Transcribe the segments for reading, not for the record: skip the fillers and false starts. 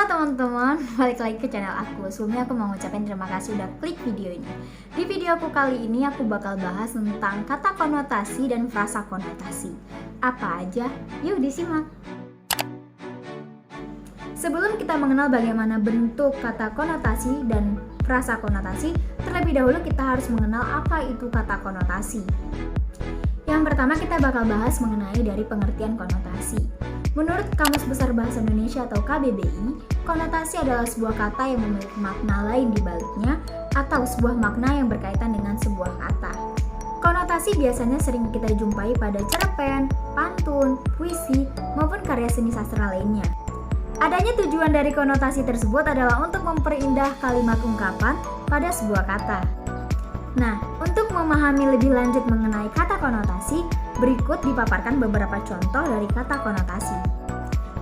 Halo teman-teman, balik lagi ke channel aku. Sebelumnya aku mau ngucapin terima kasih udah klik video ini. Di video aku kali ini aku bakal bahas tentang kata konotasi dan frasa konotasi. Apa aja? Yuk disimak. Sebelum kita mengenal bagaimana bentuk kata konotasi dan frasa konotasi, terlebih dahulu kita harus mengenal apa itu kata konotasi. Yang pertama kita bakal bahas mengenai dari pengertian konotasi. Menurut Kamus Besar Bahasa Indonesia atau KBBI, konotasi adalah sebuah kata yang memiliki makna lain di baliknya atau sebuah makna yang berkaitan dengan sebuah kata. Konotasi biasanya sering kita jumpai pada cerpen, pantun, puisi, maupun karya seni sastra lainnya. Adanya tujuan dari konotasi tersebut adalah untuk memperindah kalimat ungkapan pada sebuah kata. Nah, untuk memahami lebih lanjut mengenai kata konotasi, berikut dipaparkan beberapa contoh dari kata konotasi.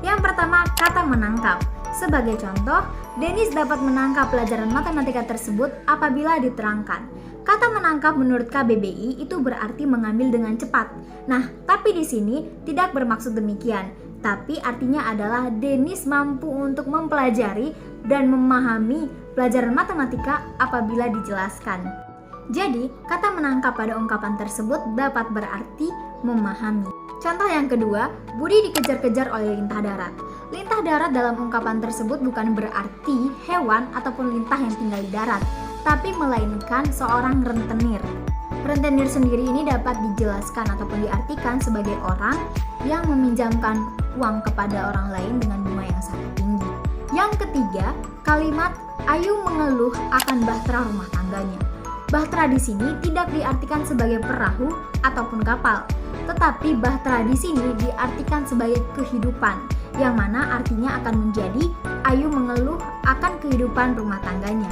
Yang pertama, kata menangkap. Sebagai contoh, Dennis dapat menangkap pelajaran matematika tersebut apabila diterangkan. Kata menangkap menurut KBBI itu berarti mengambil dengan cepat. Nah, tapi di sini tidak bermaksud demikian. Tapi artinya adalah Dennis mampu untuk mempelajari dan memahami pelajaran matematika apabila dijelaskan. Jadi, kata menangkap pada ungkapan tersebut dapat berarti memahami. Contoh yang kedua, Budi dikejar-kejar oleh lintah darat. Lintah darat dalam ungkapan tersebut bukan berarti hewan ataupun lintah yang tinggal di darat, tapi melainkan seorang rentenir. Rentenir sendiri ini dapat dijelaskan ataupun diartikan sebagai orang yang meminjamkan uang kepada orang lain dengan bunga yang sangat tinggi. Yang ketiga, kalimat Ayu mengeluh akan bahtera rumah tangganya. Bahtera di sini tidak diartikan sebagai perahu ataupun kapal, tetapi bahtera di sini diartikan sebagai kehidupan, yang mana artinya akan menjadi Ayu mengeluh akan kehidupan rumah tangganya.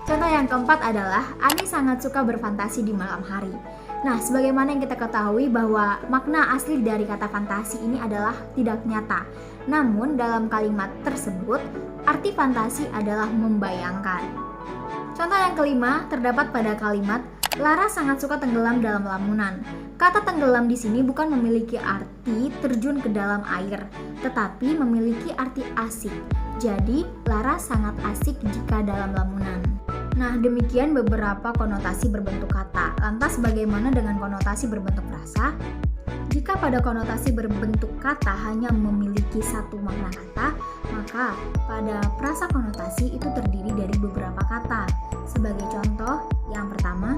Contoh yang keempat adalah Ani sangat suka berfantasi di malam hari. Nah, sebagaimana yang kita ketahui bahwa makna asli dari kata fantasi ini adalah tidak nyata. Namun dalam kalimat tersebut, arti fantasi adalah membayangkan. Contoh yang kelima terdapat pada kalimat Lara sangat suka tenggelam dalam lamunan. Kata tenggelam di sini bukan memiliki arti terjun ke dalam air, tetapi memiliki arti asik. Jadi, Lara sangat asik jika dalam lamunan. Nah, demikian beberapa konotasi berbentuk kata. Lantas bagaimana dengan konotasi berbentuk frasa? Jika pada konotasi berbentuk kata hanya memiliki satu makna kata, maka pada frasa konotasi itu terdiri dari beberapa kata. Sebagai contoh, yang pertama,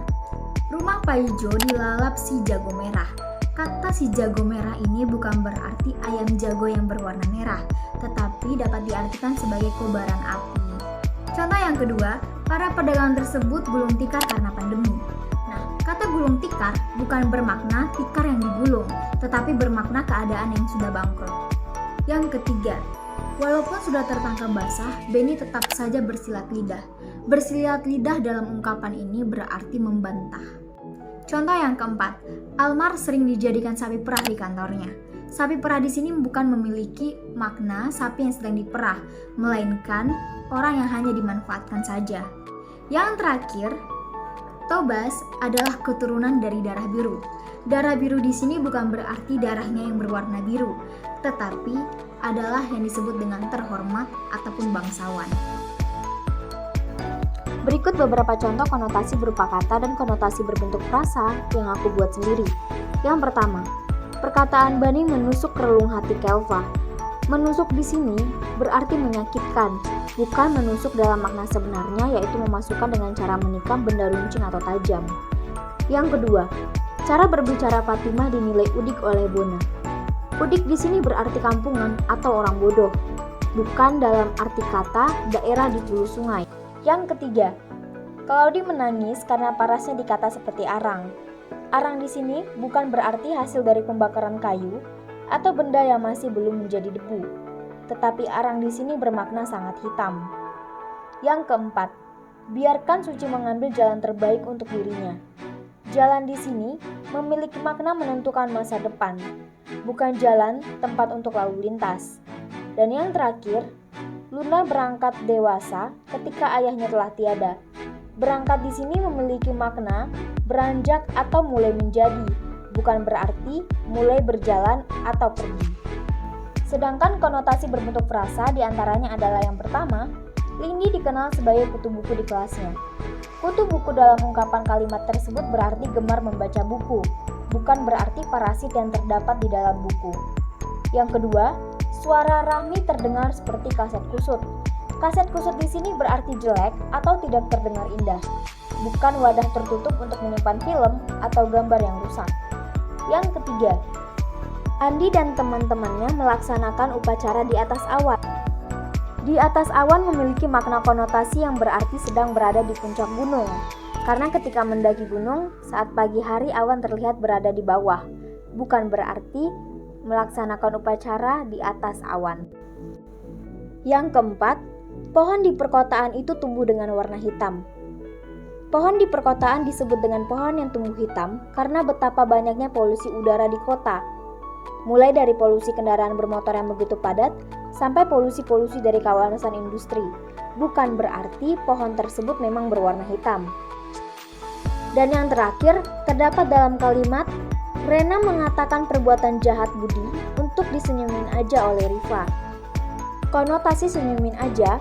rumah Pak Ijo dilalap si jago merah. Kata si jago merah ini bukan berarti ayam jago yang berwarna merah, tetapi dapat diartikan sebagai kobaran api. Contoh yang kedua, para pedagang tersebut gulung tikar karena pandemi. Nah, kata gulung tikar bukan bermakna tikar yang digulung, tetapi bermakna keadaan yang sudah bangkrut. Yang ketiga, walaupun sudah tertangkap basah, Benny tetap saja bersilat lidah. Bersilat lidah dalam ungkapan ini berarti membantah. Contoh yang keempat, Almar sering dijadikan sapi perah di kantornya. Sapi perah di sini bukan memiliki makna sapi yang sedang diperah, melainkan orang yang hanya dimanfaatkan saja. Yang terakhir, Tobas adalah keturunan dari darah biru. Darah biru di sini bukan berarti darahnya yang berwarna biru, tetapi adalah yang disebut dengan terhormat ataupun bangsawan. Berikut beberapa contoh konotasi berupa kata dan konotasi berbentuk frasa yang aku buat sendiri. Yang pertama, perkataan Bani menusuk relung hati Kelva. Menusuk di sini berarti menyakitkan, bukan menusuk dalam makna sebenarnya yaitu memasukkan dengan cara menikam benda runcing atau tajam. Yang kedua, cara berbicara Fatimah dinilai udik oleh Bona. Udik di sini berarti kampungan atau orang bodoh, bukan dalam arti kata daerah di hulu sungai. Yang ketiga, Claudi menangis karena parasnya dikata seperti arang. Arang di sini bukan berarti hasil dari pembakaran kayu atau benda yang masih belum menjadi debu, tetapi arang di sini bermakna sangat hitam. Yang keempat, biarkan Suci mengambil jalan terbaik untuk dirinya. Jalan di sini memiliki makna menentukan masa depan, bukan jalan tempat untuk lalu lintas. Dan yang terakhir, Luna berangkat dewasa ketika ayahnya telah tiada. Berangkat di sini memiliki makna beranjak atau mulai menjadi, bukan berarti mulai berjalan atau pergi. Sedangkan konotasi berbentuk frasa diantaranya adalah yang pertama, Lindi dikenal sebagai kutu buku di kelasnya. Kutu buku dalam ungkapan kalimat tersebut berarti gemar membaca buku, bukan berarti parasit yang terdapat di dalam buku. Yang kedua, suara Rahmi terdengar seperti kaset kusut. Kaset kusut di sini berarti jelek atau tidak terdengar indah, bukan wadah tertutup untuk menyimpan film atau gambar yang rusak. Yang ketiga, Andi dan teman-temannya melaksanakan upacara di atas awan. Di atas awan memiliki makna konotasi yang berarti sedang berada di puncak gunung. Karena ketika mendaki gunung, saat pagi hari awan terlihat berada di bawah, bukan berarti melaksanakan upacara di atas awan. Yang keempat, pohon di perkotaan itu tumbuh dengan warna hitam. Pohon di perkotaan disebut dengan pohon yang tumbuh hitam karena betapa banyaknya polusi udara di kota. Mulai dari polusi kendaraan bermotor yang begitu padat, sampai polusi-polusi dari kawasan industri. Bukan berarti pohon tersebut memang berwarna hitam. Dan yang terakhir, terdapat dalam kalimat, Rena mengatakan perbuatan jahat Budi untuk disenyumin aja oleh Riva. Konotasi senyumin aja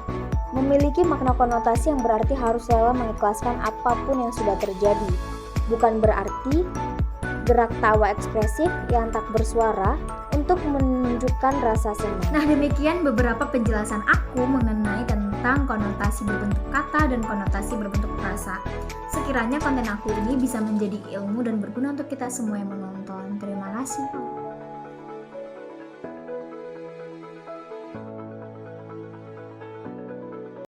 memiliki makna konotasi yang berarti harus rela mengikhlaskan apapun yang sudah terjadi. Bukan berarti gerak tawa ekspresif yang tak bersuara untuk menunjukkan rasa senyum. Nah, demikian beberapa penjelasan aku mengenai tentang konotasi berbentuk kata dan konotasi berbentuk frasa. Sekiranya konten aku ini bisa menjadi ilmu dan berguna untuk kita semua yang menonton. Terima kasih.